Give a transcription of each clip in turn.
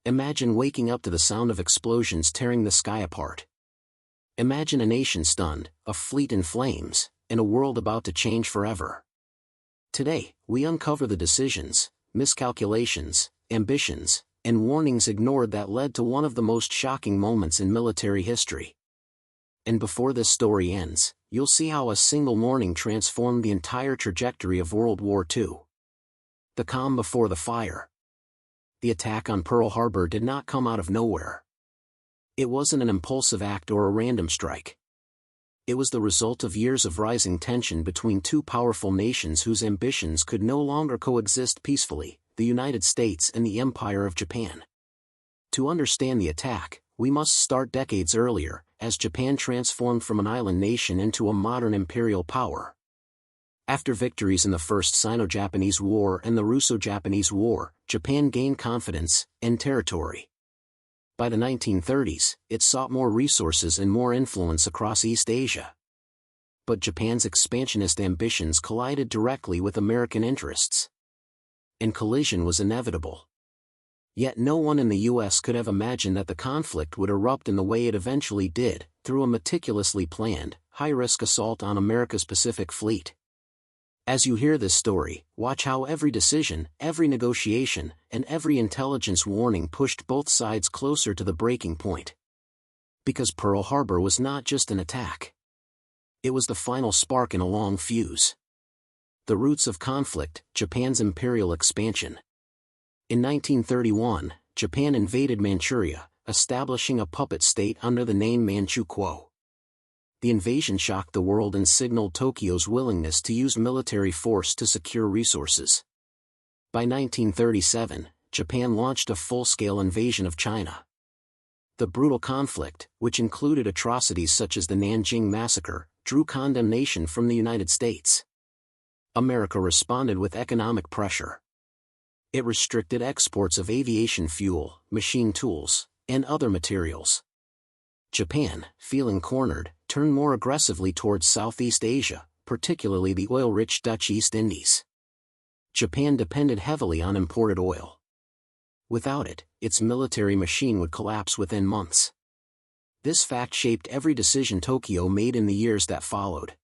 Imagine waking up to the sound of explosions tearing the sky apart. Imagine a nation stunned, a fleet in flames, and a world about to change forever. Today, we uncover the decisions, miscalculations, ambitions, and warnings ignored that led to one of the most shocking moments in military history. And before this story ends, you'll see how a single morning transformed the entire trajectory of World War II. The calm before the fire. The attack on Pearl Harbor did not come out of nowhere. It wasn't an impulsive act or a random strike. It was the result of years of rising tension between two powerful nations whose ambitions could no longer coexist peacefully, the United States and the Empire of Japan. To understand the attack, we must start decades earlier, as Japan transformed from an island nation into a modern imperial power. After victories in the First Sino-Japanese War and the Russo-Japanese War, Japan gained confidence and territory. By the 1930s, it sought more resources and more influence across East Asia. But Japan's expansionist ambitions collided directly with American interests. And collision was inevitable. Yet no one in the U.S. could have imagined that the conflict would erupt in the way it eventually did, through a meticulously planned, high-risk assault on America's Pacific Fleet. As you hear this story, watch how every decision, every negotiation, and every intelligence warning pushed both sides closer to the breaking point. Because Pearl Harbor was not just an attack. It was the final spark in a long fuse. The roots of conflict, Japan's imperial expansion. In 1931, Japan invaded Manchuria, establishing a puppet state under the name Manchukuo. The invasion shocked the world and signaled Tokyo's willingness to use military force to secure resources. By 1937, Japan launched a full-scale invasion of China. The brutal conflict, which included atrocities such as the Nanjing Massacre, drew condemnation from the United States. America responded with economic pressure. It restricted exports of aviation fuel, machine tools, and other materials. Japan, feeling cornered, turned more aggressively towards Southeast Asia, particularly the oil-rich Dutch East Indies. Japan depended heavily on imported oil. Without it, its military machine would collapse within months. This fact shaped every decision Tokyo made in the years that followed.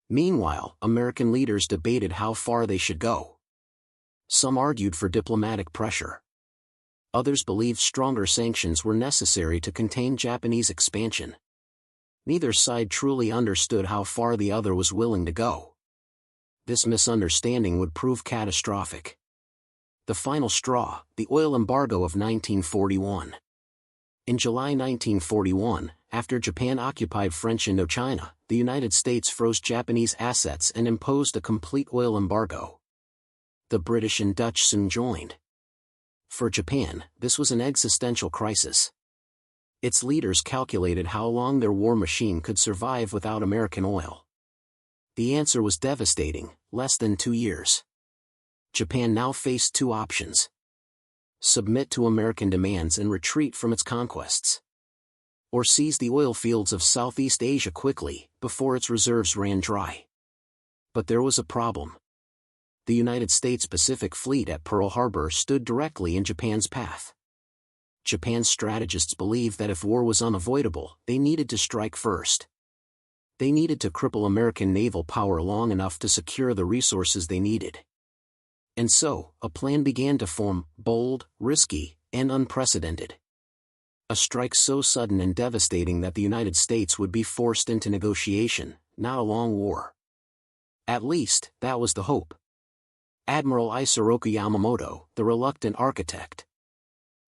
Meanwhile, American leaders debated how far they should go. Some argued for diplomatic pressure. Others believed stronger sanctions were necessary to contain Japanese expansion. Neither side truly understood how far the other was willing to go. This misunderstanding would prove catastrophic. The final straw, the oil embargo of 1941. In July 1941, after Japan occupied French Indochina, the United States froze Japanese assets and imposed a complete oil embargo. The British and Dutch soon joined. For Japan, this was an existential crisis. Its leaders calculated how long their war machine could survive without American oil. The answer was devastating: less than 2 years. Japan now faced two options: submit to American demands and retreat from its conquests, or seize the oil fields of Southeast Asia quickly, before its reserves ran dry. But there was a problem. The United States Pacific Fleet at Pearl Harbor stood directly in Japan's path. Japan's strategists believed that if war was unavoidable, they needed to strike first. They needed to cripple American naval power long enough to secure the resources they needed. And so, a plan began to form, bold, risky, and unprecedented. A strike so sudden and devastating that the United States would be forced into negotiation, not a long war. At least, that was the hope. Admiral Yamamoto, the reluctant architect.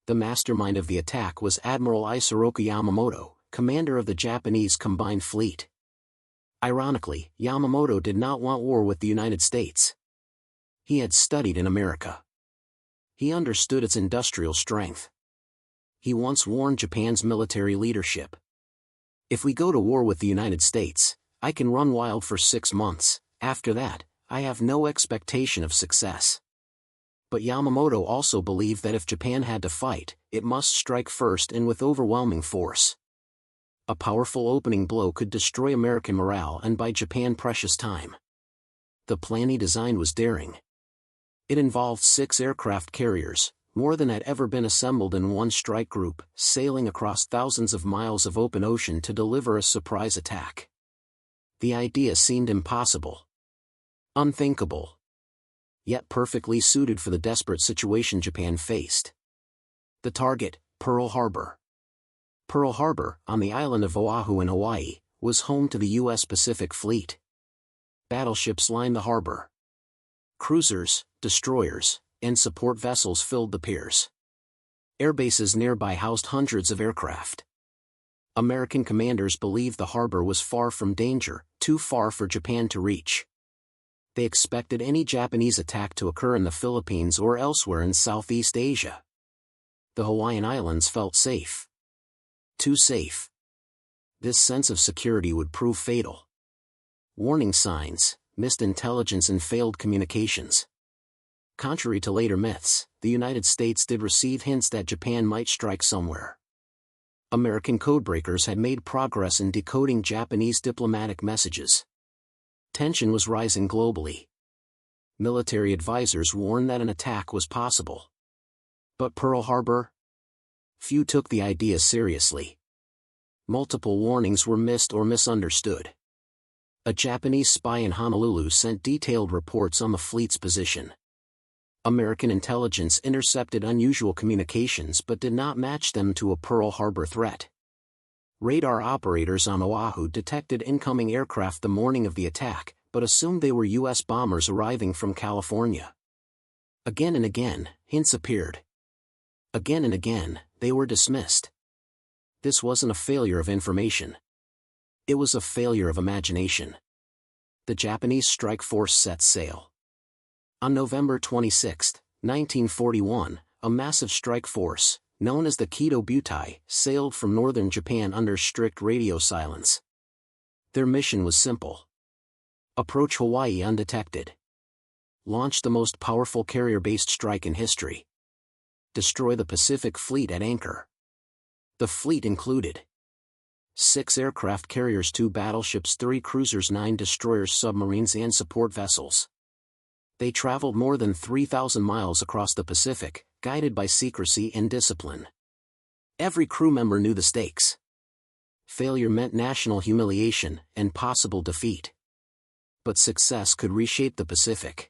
The mastermind of the attack was Admiral Yamamoto, commander of the Japanese Combined Fleet. Ironically, Yamamoto did not want war with the United States. He had studied in America. He understood its industrial strength. He once warned Japan's military leadership. If we go to war with the United States, I can run wild for 6 months, after that, I have no expectation of success. But Yamamoto also believed that if Japan had to fight, it must strike first and with overwhelming force. A powerful opening blow could destroy American morale and buy Japan precious time. The plan he designed was daring. It involved 6 aircraft carriers, more than had ever been assembled in one strike group, sailing across thousands of miles of open ocean to deliver a surprise attack. The idea seemed impossible. Unthinkable. Yet perfectly suited for the desperate situation Japan faced. The target, Pearl Harbor. Pearl Harbor, on the island of Oahu in Hawaii, was home to the U.S. Pacific Fleet. Battleships lined the harbor. Cruisers, destroyers, and support vessels filled the piers. Airbases nearby housed hundreds of aircraft. American commanders believed the harbor was far from danger, too far for Japan to reach. They expected any Japanese attack to occur in the Philippines or elsewhere in Southeast Asia. The Hawaiian Islands felt safe. Too safe. This sense of security would prove fatal. Warning signs, missed intelligence and failed communications. Contrary to later myths, the United States did receive hints that Japan might strike somewhere. American codebreakers had made progress in decoding Japanese diplomatic messages. Tension was rising globally. Military advisors warned that an attack was possible. But Pearl Harbor? Few took the idea seriously. Multiple warnings were missed or misunderstood. A Japanese spy in Honolulu sent detailed reports on the fleet's position. American intelligence intercepted unusual communications but did not match them to a Pearl Harbor threat. Radar operators on Oahu detected incoming aircraft the morning of the attack, but assumed they were U.S. bombers arriving from California. Again and again, hints appeared. Again and again, they were dismissed. This wasn't a failure of information. It was a failure of imagination. The Japanese strike force set sail. On November 26, 1941, a massive strike force, known as the Kido Butai, sailed from northern Japan under strict radio silence. Their mission was simple. Approach Hawaii undetected. Launch the most powerful carrier-based strike in history. Destroy the Pacific Fleet at anchor. The fleet included 6 aircraft carriers, 2 battleships, 3 cruisers, 9 destroyers, submarines and support vessels. They traveled more than 3,000 miles across the Pacific, guided by secrecy and discipline. Every crew member knew the stakes. Failure meant national humiliation and possible defeat. But success could reshape the Pacific.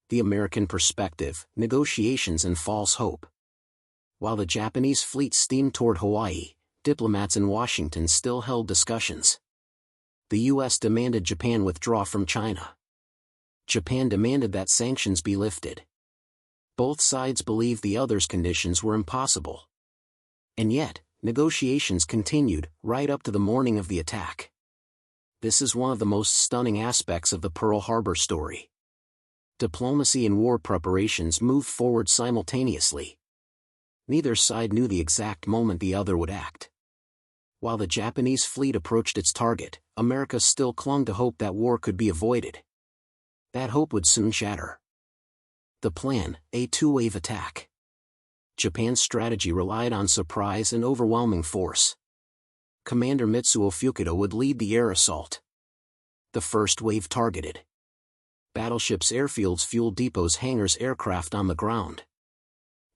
The American perspective, negotiations and false hope. While the Japanese fleet steamed toward Hawaii, diplomats in Washington still held discussions. The U.S. demanded Japan withdraw from China. Japan demanded that sanctions be lifted. Both sides believed the other's conditions were impossible. And yet, negotiations continued, right up to the morning of the attack. This is one of the most stunning aspects of the Pearl Harbor story. Diplomacy and war preparations moved forward simultaneously. Neither side knew the exact moment the other would act. While the Japanese fleet approached its target, America still clung to hope that war could be avoided. That hope would soon shatter. The plan, a 2-wave attack. Japan's strategy relied on surprise and overwhelming force. Commander Mitsuo Fukuda would lead the air assault. The first wave targeted battleships, airfields, fuel depots, hangars, aircraft on the ground.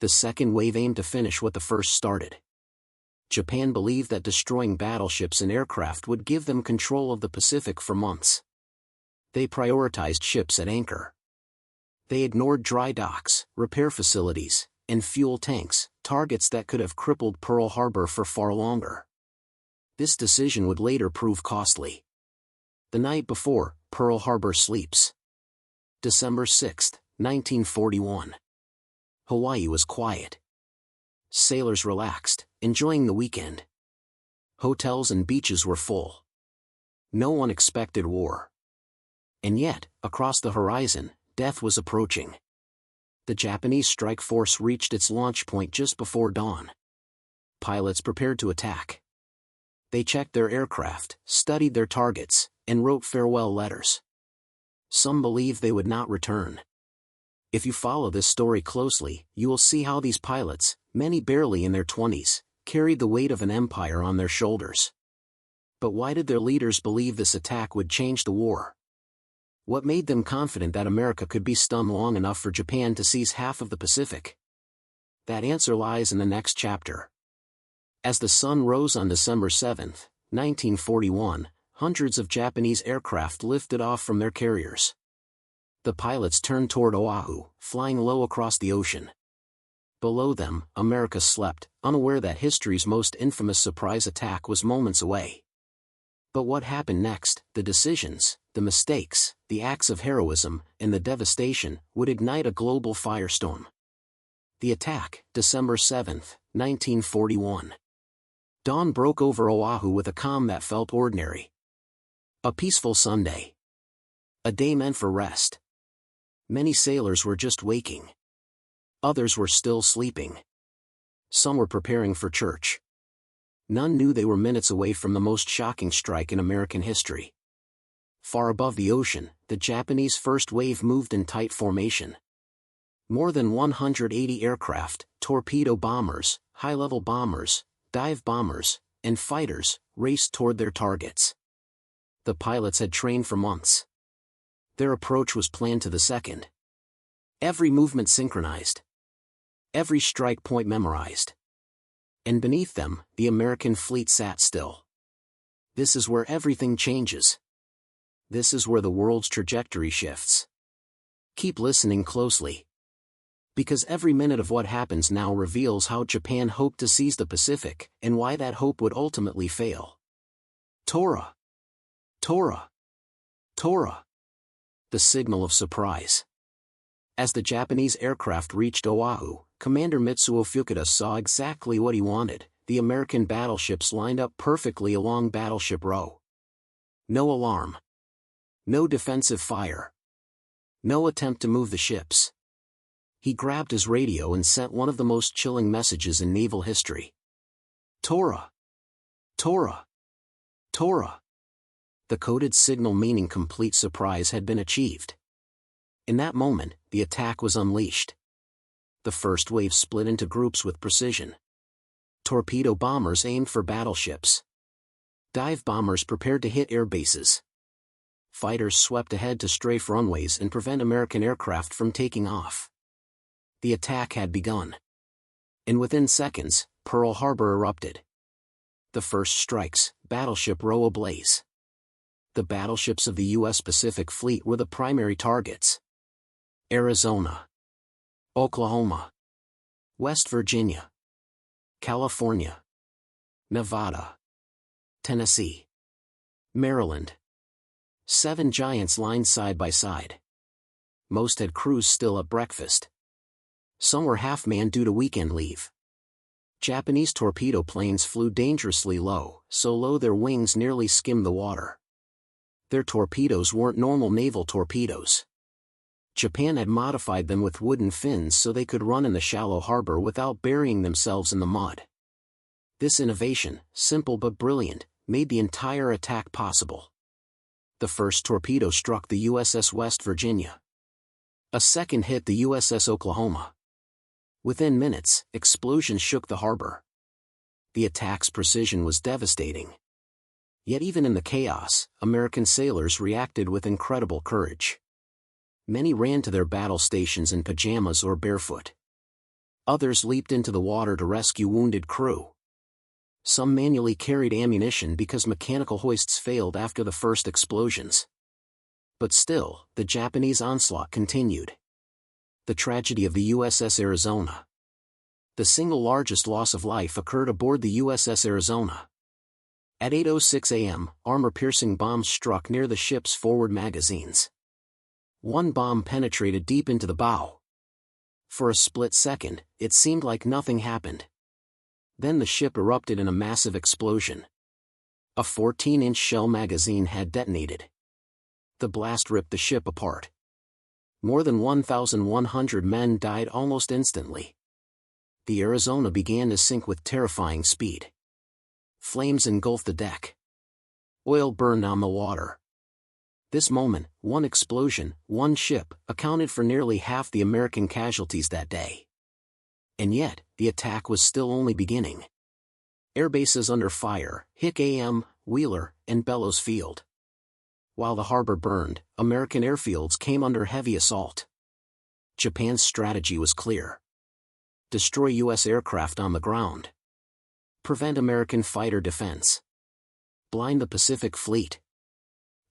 The second wave aimed to finish what the first started. Japan believed that destroying battleships and aircraft would give them control of the Pacific for months. They prioritized ships at anchor. They ignored dry docks, repair facilities, and fuel tanks, targets that could have crippled Pearl Harbor for far longer. This decision would later prove costly. The night before, Pearl Harbor sleeps. December 6, 1941. Hawaii was quiet. Sailors relaxed, enjoying the weekend. Hotels and beaches were full. No one expected war. And yet, across the horizon, death was approaching. The Japanese strike force reached its launch point just before dawn. Pilots prepared to attack. They checked their aircraft, studied their targets, and wrote farewell letters. Some believed they would not return. If you follow this story closely, you will see how these pilots, many barely in their 20s, carried the weight of an empire on their shoulders. But why did their leaders believe this attack would change the war? What made them confident that America could be stunned long enough for Japan to seize half of the Pacific? That answer lies in the next chapter. As the sun rose on December 7, 1941, hundreds of Japanese aircraft lifted off from their carriers. The pilots turned toward Oahu, flying low across the ocean. Below them, America slept, unaware that history's most infamous surprise attack was moments away. But what happened next, the decisions, the mistakes, the acts of heroism, and the devastation, would ignite a global firestorm. The attack, December 7, 1941. Dawn broke over Oahu with a calm that felt ordinary. A peaceful Sunday. A day meant for rest. Many sailors were just waking. Others were still sleeping. Some were preparing for church. None knew they were minutes away from the most shocking strike in American history. Far above the ocean, the Japanese first wave moved in tight formation. More than 180 aircraft, torpedo bombers, high-level bombers, dive bombers, and fighters, raced toward their targets. The pilots had trained for months. Their approach was planned to the second. Every movement synchronized. Every strike point memorized. And beneath them, the American fleet sat still. This is where everything changes. This is where the world's trajectory shifts. Keep listening closely. Because every minute of what happens now reveals how Japan hoped to seize the Pacific, and why that hope would ultimately fail. Tora! Tora! Tora! The signal of surprise. As the Japanese aircraft reached Oahu, Commander Mitsuo Fukuda saw exactly what he wanted: the American battleships lined up perfectly along Battleship Row. No alarm. No defensive fire. No attempt to move the ships. He grabbed his radio and sent one of the most chilling messages in naval history. Tora! Tora! Tora! The coded signal meaning complete surprise had been achieved. In that moment, the attack was unleashed. The first wave split into groups with precision. Torpedo bombers aimed for battleships. Dive bombers prepared to hit air bases. Fighters swept ahead to strafe runways and prevent American aircraft from taking off. The attack had begun. And within seconds, Pearl Harbor erupted. The first strikes, Battleship Row ablaze. The battleships of the U.S. Pacific Fleet were the primary targets. Arizona, Oklahoma, West Virginia, California, Nevada, Tennessee, Maryland. 7 giants lined side by side. Most had crews still at breakfast. Some were half-manned due to weekend leave. Japanese torpedo planes flew dangerously low, so low their wings nearly skimmed the water. Their torpedoes weren't normal naval torpedoes. Japan had modified them with wooden fins so they could run in the shallow harbor without burying themselves in the mud. This innovation, simple but brilliant, made the entire attack possible. The first torpedo struck the USS West Virginia. A second hit the USS Oklahoma. Within minutes, explosions shook the harbor. The attack's precision was devastating. Yet even in the chaos, American sailors reacted with incredible courage. Many ran to their battle stations in pajamas or barefoot. Others leaped into the water to rescue wounded crew. Some manually carried ammunition because mechanical hoists failed after the first explosions. But still, the Japanese onslaught continued. The tragedy of the USS Arizona. The single largest loss of life occurred aboard the USS Arizona. At 8:06 a.m., armor-piercing bombs struck near the ship's forward magazines. One bomb penetrated deep into the bow. For a split second, it seemed like nothing happened. Then the ship erupted in a massive explosion. A 14-inch shell magazine had detonated. The blast ripped the ship apart. More than 1,100 men died almost instantly. The Arizona began to sink with terrifying speed. Flames engulfed the deck. Oil burned on the water. This moment, one explosion, one ship, accounted for nearly half the American casualties that day. And yet, the attack was still only beginning. Airbases under fire, Hick AM, Wheeler, and Bellows Field. While the harbor burned, American airfields came under heavy assault. Japan's strategy was clear. Destroy U.S. aircraft on the ground. Prevent American fighter defense. Blind the Pacific Fleet.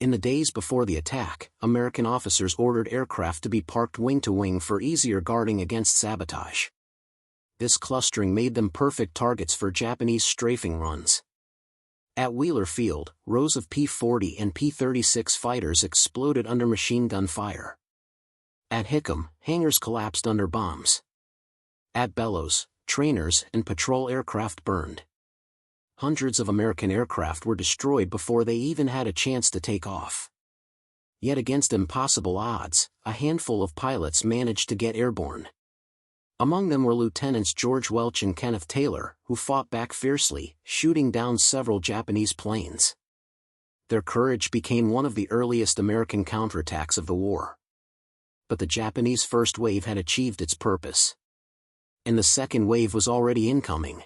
In the days before the attack, American officers ordered aircraft to be parked wing to wing for easier guarding against sabotage. This clustering made them perfect targets for Japanese strafing runs. At Wheeler Field, rows of P-40 and P-36 fighters exploded under machine gun fire. At Hickam, hangars collapsed under bombs. At Bellows, trainers and patrol aircraft burned. Hundreds of American aircraft were destroyed before they even had a chance to take off. Yet against impossible odds, a handful of pilots managed to get airborne. Among them were Lieutenants George Welch and Kenneth Taylor, who fought back fiercely, shooting down several Japanese planes. Their courage became one of the earliest American counterattacks of the war. But the Japanese first wave had achieved its purpose. And the second wave was already incoming.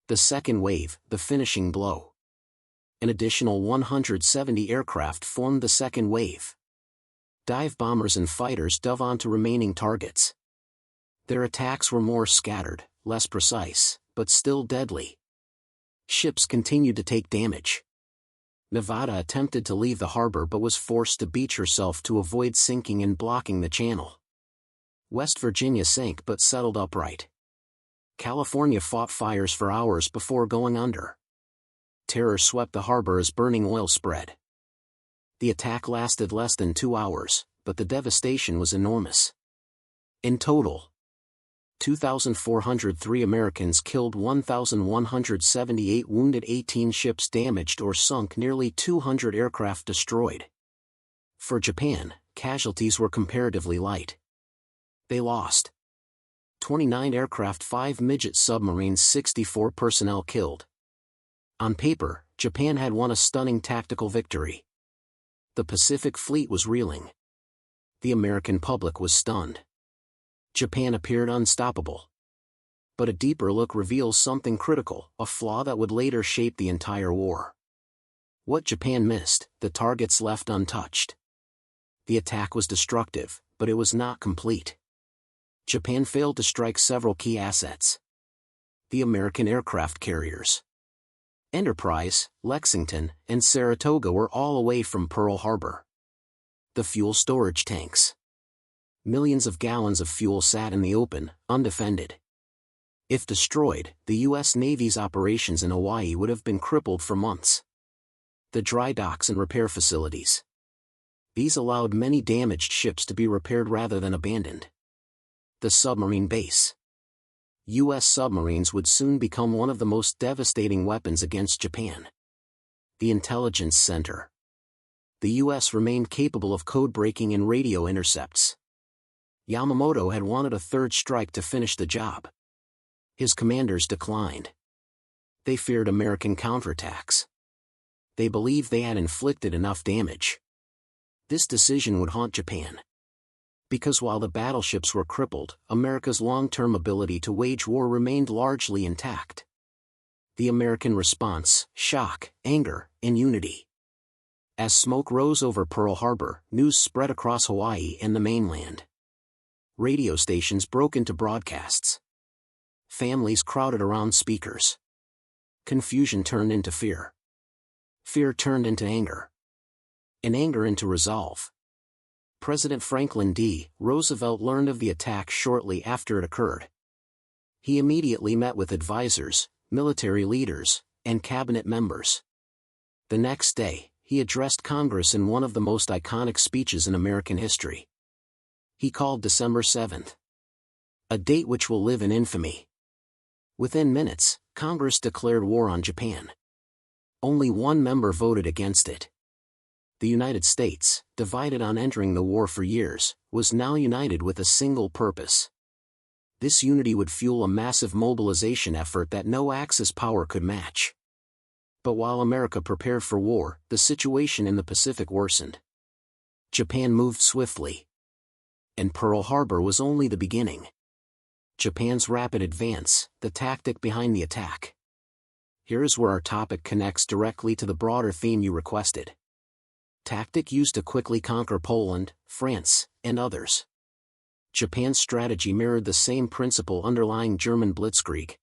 The second wave, the finishing blow. An additional 170 aircraft formed the second wave. Dive bombers and fighters dove onto remaining targets. Their attacks were more scattered, less precise, but still deadly. Ships continued to take damage. Nevada attempted to leave the harbor but was forced to beach herself to avoid sinking and blocking the channel. West Virginia sank but settled upright. California fought fires for hours before going under. Terror swept the harbor as burning oil spread. The attack lasted less than 2 hours, but the devastation was enormous. In total, 2,403 Americans killed, 1,178 wounded, 18 ships damaged or sunk, nearly 200 aircraft destroyed. For Japan, casualties were comparatively light. They lost 29 aircraft, 5 midget submarines, 64 personnel killed. On paper, Japan had won a stunning tactical victory. The Pacific Fleet was reeling. The American public was stunned. Japan appeared unstoppable. But a deeper look reveals something critical, a flaw that would later shape the entire war. What Japan missed, the targets left untouched. The attack was destructive, but it was not complete. Japan failed to strike several key assets. The American aircraft carriers, Enterprise, Lexington, and Saratoga, were all away from Pearl Harbor. The fuel storage tanks. Millions of gallons of fuel sat in the open, undefended. If destroyed, the U.S. Navy's operations in Hawaii would have been crippled for months. The dry docks and repair facilities. These allowed many damaged ships to be repaired rather than abandoned. The submarine base. U.S. submarines would soon become one of the most devastating weapons against Japan. The intelligence center. The U.S. remained capable of code-breaking and radio intercepts. Yamamoto had wanted a third strike to finish the job. His commanders declined. They feared American counterattacks. They believed they had inflicted enough damage. This decision would haunt Japan. Because while the battleships were crippled, America's long-term ability to wage war remained largely intact. The American response: shock, anger, and unity. As smoke rose over Pearl Harbor, news spread across Hawaii and the mainland. Radio stations broke into broadcasts. Families crowded around speakers. Confusion turned into fear. Fear turned into anger. And anger into resolve. President Franklin D. Roosevelt learned of the attack shortly after it occurred. He immediately met with advisors, military leaders, and cabinet members. The next day, he addressed Congress in one of the most iconic speeches in American history. He called December 7th a date which will live in infamy. Within minutes, Congress declared war on Japan. Only one member voted against it. The United States, divided on entering the war for years, was now united with a single purpose. This unity would fuel a massive mobilization effort that no Axis power could match. But while America prepared for war, the situation in the Pacific worsened. Japan moved swiftly. And Pearl Harbor was only the beginning. Japan's rapid advance, the tactic behind the attack. Here is where our topic connects directly to the broader theme you requested. Tactic used to quickly conquer Poland, France, and others. Japan's strategy mirrored the same principle underlying German blitzkrieg.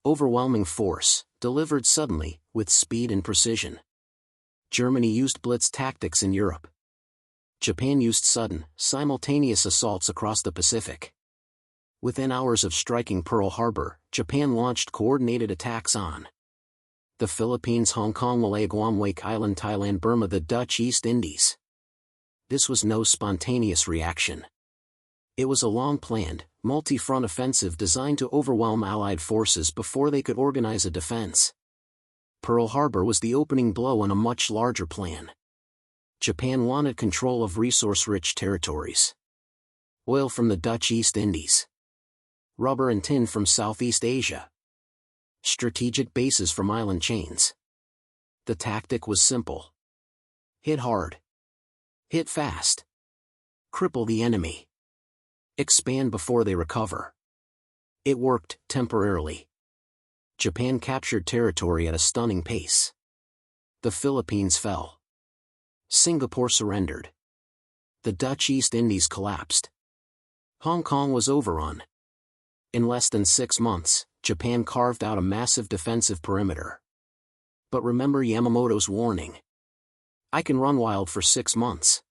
Overwhelming force, delivered suddenly, with speed and precision. Germany used blitz tactics in Europe. Japan used sudden, simultaneous assaults across the Pacific. Within hours of striking Pearl Harbor, Japan launched coordinated attacks on the Philippines, Hong Kong, Malaya, Guam, Wake Island, Thailand, Burma, the Dutch East Indies. This was no spontaneous reaction. It was a long-planned, multi-front offensive designed to overwhelm Allied forces before they could organize a defense. Pearl Harbor was the opening blow in a much larger plan. Japan wanted control of resource-rich territories. Oil from the Dutch East Indies. Rubber and tin from Southeast Asia. Strategic bases from island chains. The tactic was simple. Hit hard. Hit fast. Cripple the enemy. Expand before they recover. It worked, temporarily. Japan captured territory at a stunning pace. The Philippines fell. Singapore surrendered. The Dutch East Indies collapsed. Hong Kong was overrun. In less than 6 months, Japan carved out a massive defensive perimeter. But remember Yamamoto's warning. I can run wild for 6 months.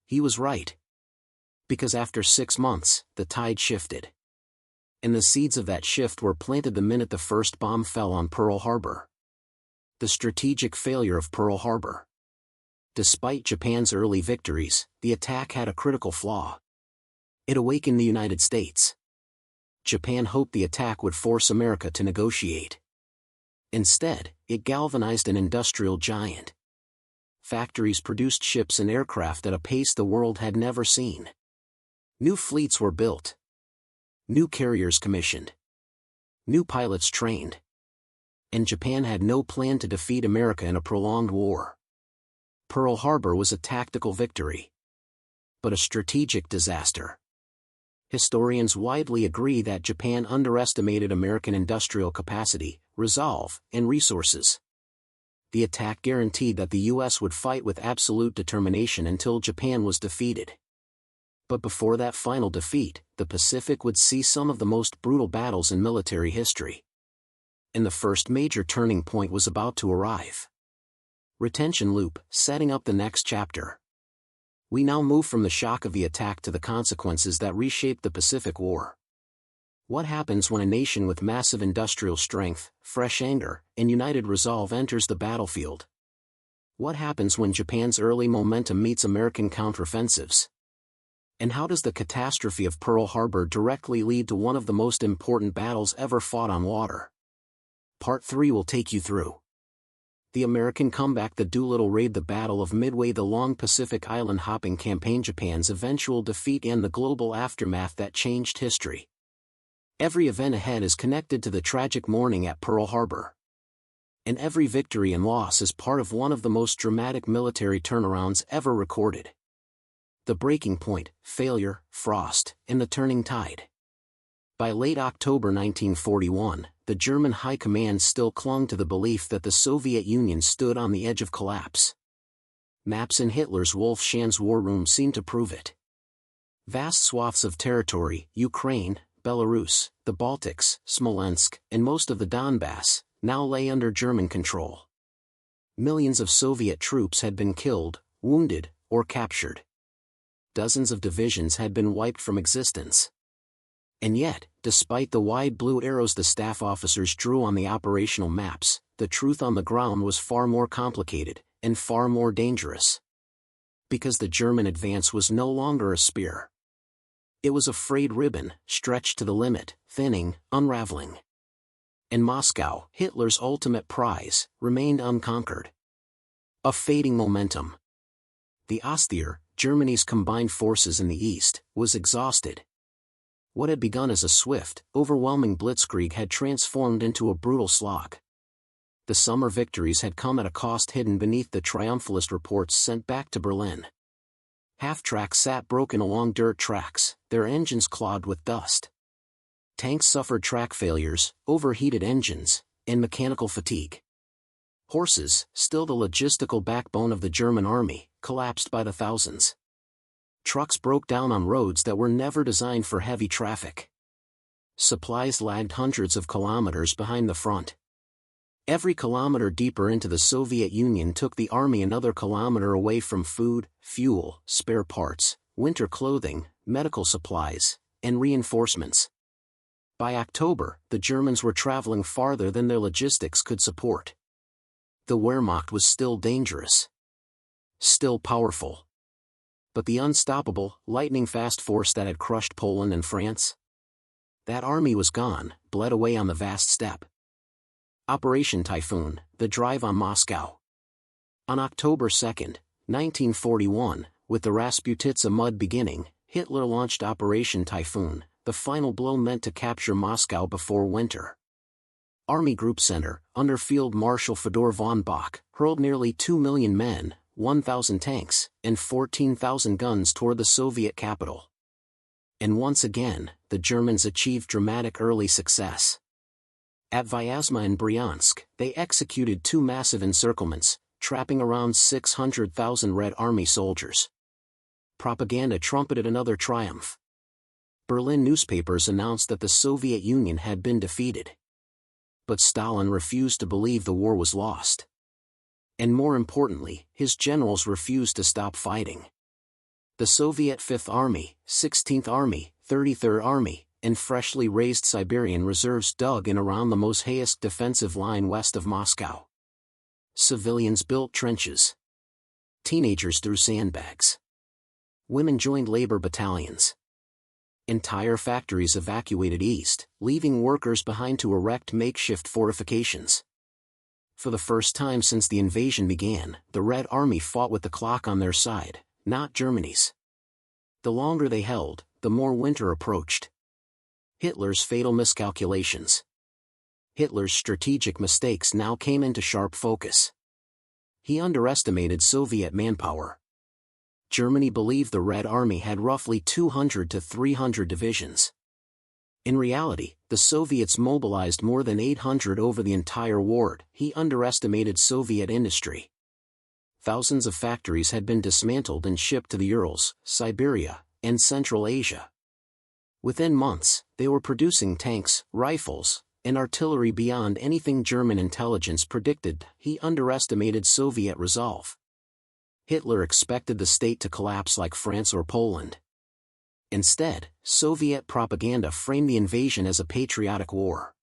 He was right. Because after 6 months, the tide shifted. And the seeds of that shift were planted the minute the first bomb fell on Pearl Harbor. The strategic failure of Pearl Harbor. Despite Japan's early victories, the attack had a critical flaw. It awakened the United States. Japan hoped the attack would force America to negotiate. Instead, it galvanized an industrial giant. Factories produced ships and aircraft at a pace the world had never seen. New fleets were built. New carriers commissioned. New pilots trained. And Japan had no plan to defeat America in a prolonged war. Pearl Harbor was a tactical victory. But a strategic disaster. Historians widely agree that Japan underestimated American industrial capacity, resolve, and resources. The attack guaranteed that the U.S. would fight with absolute determination until Japan was defeated. But before that final defeat, the Pacific would see some of the most brutal battles in military history. And the first major turning point was about to arrive. Retention loop, setting up the next chapter. We now move from the shock of the attack to the consequences that reshaped the Pacific War. What happens when a nation with massive industrial strength, fresh anger, and united resolve enters the battlefield? What happens when Japan's early momentum meets American counteroffensives? And how does the catastrophe of Pearl Harbor directly lead to one of the most important battles ever fought on water? Part 3 will take you through the American comeback, the Doolittle raid, the Battle of Midway, the long Pacific island hopping campaign, Japan's eventual defeat, and the global aftermath that changed history. Every event ahead is connected to the tragic morning at Pearl Harbor. And every victory and loss is part of one of the most dramatic military turnarounds ever recorded. The breaking point, failure, frost, and the turning tide. By late October 1941, the German High Command still clung to the belief that the Soviet Union stood on the edge of collapse. Maps in Hitler's Wolfschanz war room seemed to prove it. Vast swaths of territory, Ukraine, Belarus, the Baltics, Smolensk, and most of the Donbass, now lay under German control. Millions of Soviet troops had been killed, wounded, or captured. Dozens of divisions had been wiped from existence. And yet, despite the wide blue arrows the staff officers drew on the operational maps, the truth on the ground was far more complicated, and far more dangerous. Because the German advance was no longer a spear. It was a frayed ribbon, stretched to the limit, thinning, unraveling. And Moscow, Hitler's ultimate prize, remained unconquered. A fading momentum. The Osttheer, Germany's combined forces in the east, was exhausted. What had begun as a swift, overwhelming blitzkrieg had transformed into a brutal slog. The summer victories had come at a cost hidden beneath the triumphalist reports sent back to Berlin. Half-tracks sat broken along dirt tracks, their engines clogged with dust. Tanks suffered track failures, overheated engines, and mechanical fatigue. Horses, still the logistical backbone of the German army, collapsed by the thousands. Trucks broke down on roads that were never designed for heavy traffic. Supplies lagged hundreds of kilometers behind the front. Every kilometer deeper into the Soviet Union took the army another kilometer away from food, fuel, spare parts, winter clothing, medical supplies, and reinforcements. By October, the Germans were traveling farther than their logistics could support. The Wehrmacht was still dangerous. Still powerful. But the unstoppable, lightning-fast force that had crushed Poland and France? That army was gone, bled away on the vast steppe. Operation Typhoon, the drive on Moscow. On October 2, 1941, with the Rasputitsa mud beginning, Hitler launched Operation Typhoon, the final blow meant to capture Moscow before winter. Army Group Center, under Field Marshal Fedor von Bock, hurled nearly 2 million men, 1,000 tanks, and 14,000 guns toward the Soviet capital. And once again, the Germans achieved dramatic early success. At Vyazma and Bryansk, they executed 2 massive encirclements, trapping around 600,000 Red Army soldiers. Propaganda trumpeted another triumph. Berlin newspapers announced that the Soviet Union had been defeated. But Stalin refused to believe the war was lost. And more importantly, his generals refused to stop fighting. The Soviet 5th Army, 16th Army, 33rd Army, and freshly raised Siberian reserves dug in around the Mozhaevsk defensive line west of Moscow. Civilians built trenches. Teenagers threw sandbags. Women joined labor battalions. Entire factories evacuated east, leaving workers behind to erect makeshift fortifications. For the first time since the invasion began, the Red Army fought with the clock on their side, not Germany's. The longer they held, the more winter approached. Hitler's fatal miscalculations. Hitler's strategic mistakes now came into sharp focus. He underestimated Soviet manpower. Germany believed the Red Army had roughly 200 to 300 divisions. In reality, the Soviets mobilized more than 800 over the entire war. He underestimated Soviet industry. Thousands of factories had been dismantled and shipped to the Urals, Siberia, and Central Asia. Within months, they were producing tanks, rifles, and artillery beyond anything German intelligence predicted. He underestimated Soviet resolve. Hitler expected the state to collapse like France or Poland. Instead, Soviet propaganda framed the invasion as a patriotic war.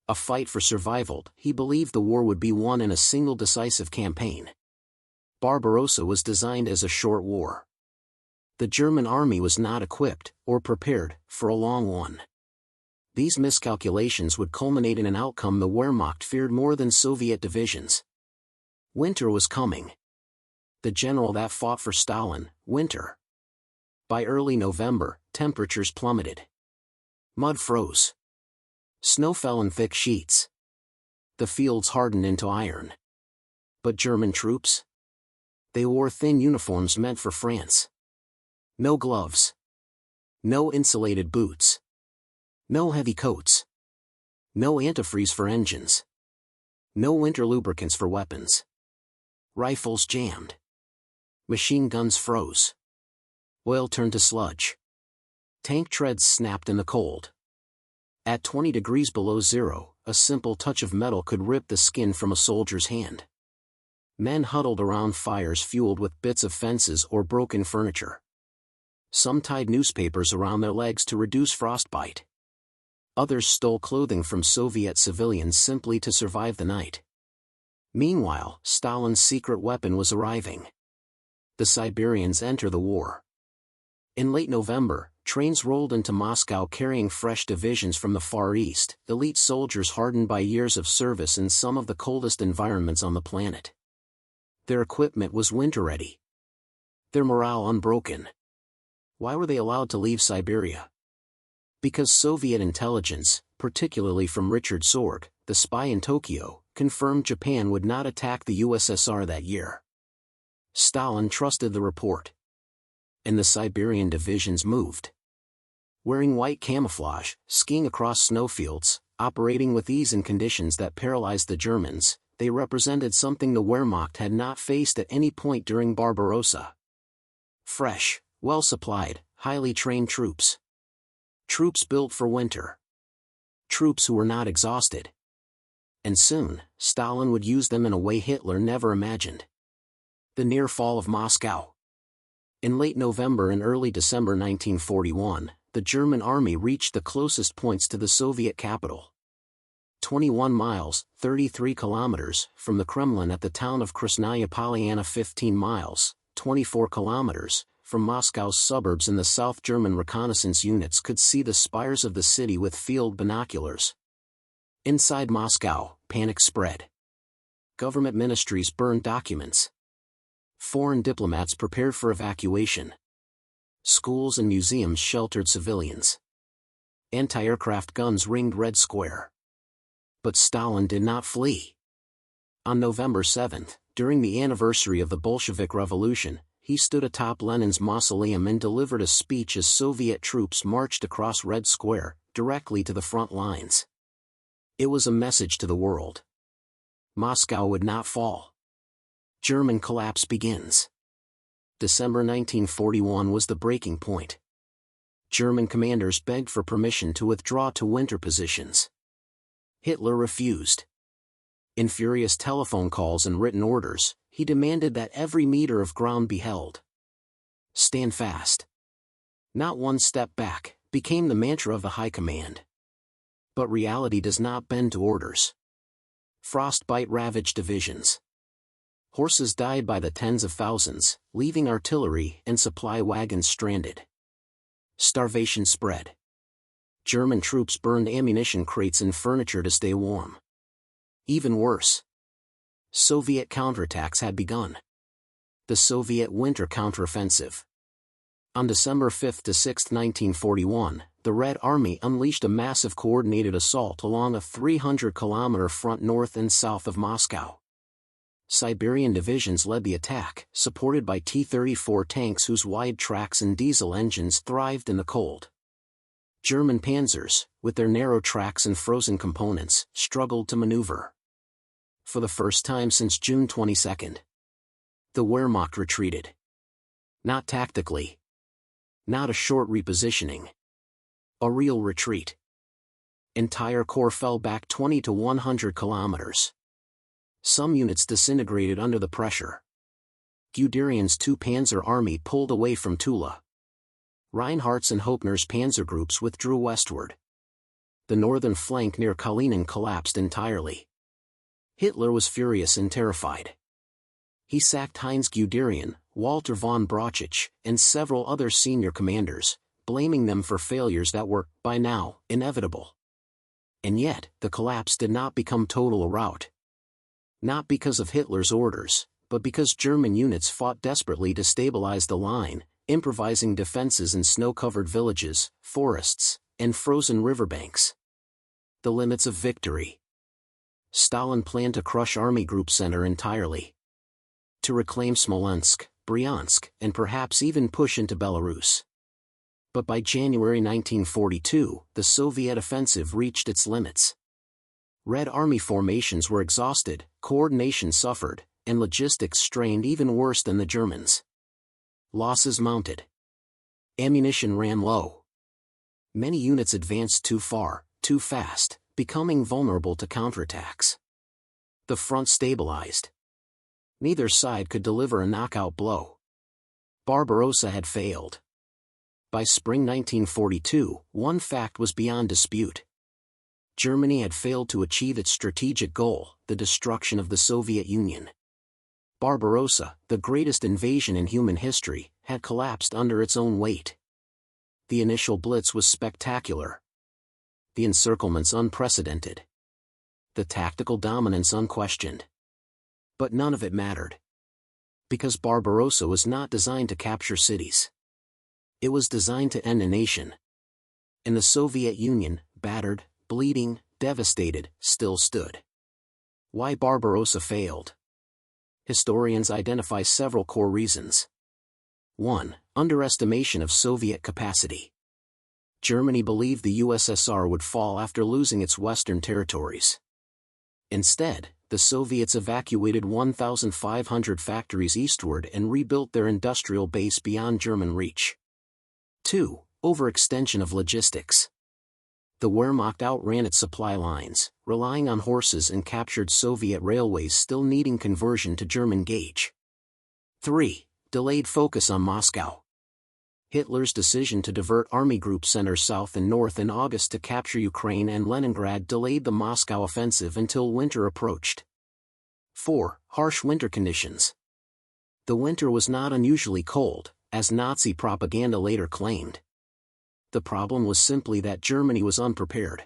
A fight for survival. He believed the war would be won in a single decisive campaign. Barbarossa was designed as a short war. The German army was not equipped, or prepared, for a long one. These miscalculations would culminate in an outcome the Wehrmacht feared more than Soviet divisions. Winter was coming. The general that fought for Stalin, winter. By early November, temperatures plummeted. Mud froze. Snow fell in thick sheets. The fields hardened into iron. But German troops? They wore thin uniforms meant for France. No gloves. No insulated boots. No heavy coats. No antifreeze for engines. No winter lubricants for weapons. Rifles jammed. Machine guns froze. Oil turned to sludge. Tank treads snapped in the cold. At 20 degrees below zero, a simple touch of metal could rip the skin from a soldier's hand. Men huddled around fires fueled with bits of fences or broken furniture. Some tied newspapers around their legs to reduce frostbite. Others stole clothing from Soviet civilians simply to survive the night. Meanwhile, Stalin's secret weapon was arriving. The Siberians enter the war. In late November, trains rolled into Moscow carrying fresh divisions from the Far East, elite soldiers hardened by years of service in some of the coldest environments on the planet. Their equipment was winter-ready. Their morale unbroken. Why were they allowed to leave Siberia? Because Soviet intelligence, particularly from Richard Sorge, the spy in Tokyo, confirmed Japan would not attack the USSR that year. Stalin trusted the report. And the Siberian divisions moved. Wearing white camouflage, skiing across snowfields, operating with ease in conditions that paralyzed the Germans, they represented something the Wehrmacht had not faced at any point during Barbarossa. Fresh, well-supplied, highly trained troops. Troops built for winter. Troops who were not exhausted. And soon, Stalin would use them in a way Hitler never imagined. The near fall of Moscow. In late November and early December 1941, the German army reached the closest points to the Soviet capital. 21 miles, 33 kilometers, from the Kremlin at the town of Krasnaya Polyana, 15 miles, 24 kilometers, from Moscow's suburbs, in the South, German reconnaissance units could see the spires of the city with field binoculars. Inside Moscow, panic spread. Government ministries burned documents. Foreign diplomats prepared for evacuation. Schools and museums sheltered civilians. Anti-aircraft guns ringed Red Square. But Stalin did not flee. On November 7, during the anniversary of the Bolshevik Revolution, he stood atop Lenin's mausoleum and delivered a speech as Soviet troops marched across Red Square, directly to the front lines. It was a message to the world. Moscow would not fall. German collapse begins. December 1941 was the breaking point. German commanders begged for permission to withdraw to winter positions. Hitler refused. In furious telephone calls and written orders, he demanded that every meter of ground be held. Stand fast. Not one step back, became the mantra of the high command. But reality does not bend to orders. Frostbite ravaged divisions. Horses died by the tens of thousands, leaving artillery and supply wagons stranded. Starvation spread. German troops burned ammunition crates and furniture to stay warm. Even worse. Soviet counterattacks had begun. The Soviet winter counteroffensive. On December 5 to 6, 1941, the Red Army unleashed a massive coordinated assault along a 300-kilometer front north and south of Moscow. Siberian divisions led the attack, supported by T-34 tanks whose wide tracks and diesel engines thrived in the cold. German panzers, with their narrow tracks and frozen components, struggled to maneuver. For the first time since June 22, the Wehrmacht retreated. Not tactically. Not a short repositioning. A real retreat. Entire corps fell back 20 to 100 kilometers. Some units disintegrated under the pressure. Guderian's 2 Panzer Army pulled away from Tula. Reinhardt's and Hoepner's panzer groups withdrew westward. The northern flank near Kalinin collapsed entirely. Hitler was furious and terrified. He sacked Heinz Guderian, Walter von Brauchitsch, and several other senior commanders, blaming them for failures that were, by now, inevitable. And yet, the collapse did not become total a rout. Not because of Hitler's orders, but because German units fought desperately to stabilize the line, improvising defenses in snow-covered villages, forests, and frozen riverbanks. The limits of victory. Stalin planned to crush Army Group Center entirely. To reclaim Smolensk, Bryansk, and perhaps even push into Belarus. But by January 1942, the Soviet offensive reached its limits. Red Army formations were exhausted, coordination suffered, and logistics strained even worse than the Germans. Losses mounted. Ammunition ran low. Many units advanced too far, too fast, becoming vulnerable to counterattacks. The front stabilized. Neither side could deliver a knockout blow. Barbarossa had failed. By spring 1942, one fact was beyond dispute. Germany had failed to achieve its strategic goal, the destruction of the Soviet Union. Barbarossa, the greatest invasion in human history, had collapsed under its own weight. The initial blitz was spectacular. The encirclements unprecedented. The tactical dominance unquestioned. But none of it mattered. Because Barbarossa was not designed to capture cities. It was designed to end a nation. And the Soviet Union, battered, bleeding, devastated, still stood. Why Barbarossa failed? Historians identify several core reasons. 1. Underestimation of Soviet capacity. Germany believed the USSR would fall after losing its western territories. Instead, the Soviets evacuated 1,500 factories eastward and rebuilt their industrial base beyond German reach. 2. Overextension of logistics. The Wehrmacht outran its supply lines, relying on horses and captured Soviet railways still needing conversion to German gauge. 3. Delayed focus on Moscow. Hitler's decision to divert army group centers south and north in August to capture Ukraine and Leningrad delayed the Moscow offensive until winter approached. 4. Harsh winter conditions. The winter was not unusually cold, as Nazi propaganda later claimed. The problem was simply that Germany was unprepared.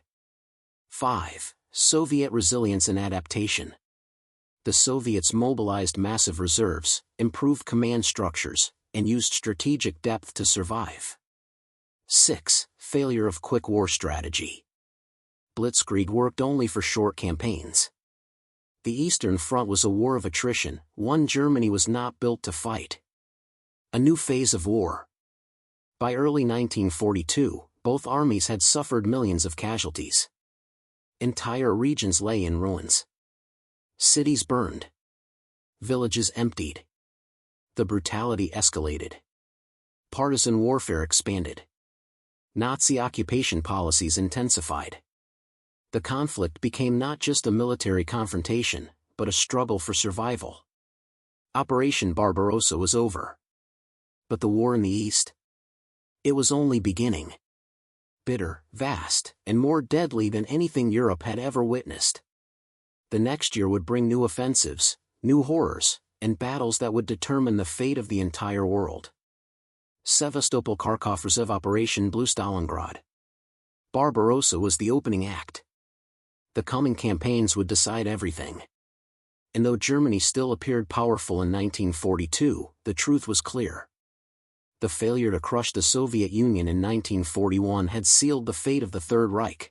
5. Soviet resilience and adaptation. The Soviets mobilized massive reserves, improved command structures, and used strategic depth to survive. 6. Failure of quick war strategy. Blitzkrieg worked only for short campaigns. The Eastern Front was a war of attrition, one Germany was not built to fight. A new phase of war. By early 1942, both armies had suffered millions of casualties. Entire regions lay in ruins. Cities burned. Villages emptied. The brutality escalated. Partisan warfare expanded. Nazi occupation policies intensified. The conflict became not just a military confrontation, but a struggle for survival. Operation Barbarossa was over. But the war in the East? It was only beginning. Bitter, vast, and more deadly than anything Europe had ever witnessed. The next year would bring new offensives, new horrors, and battles that would determine the fate of the entire world. Sevastopol, Kharkov, Reserve Operation Blue, Stalingrad. Barbarossa was the opening act. The coming campaigns would decide everything. And though Germany still appeared powerful in 1942, the truth was clear. The failure to crush the Soviet Union in 1941 had sealed the fate of the Third Reich.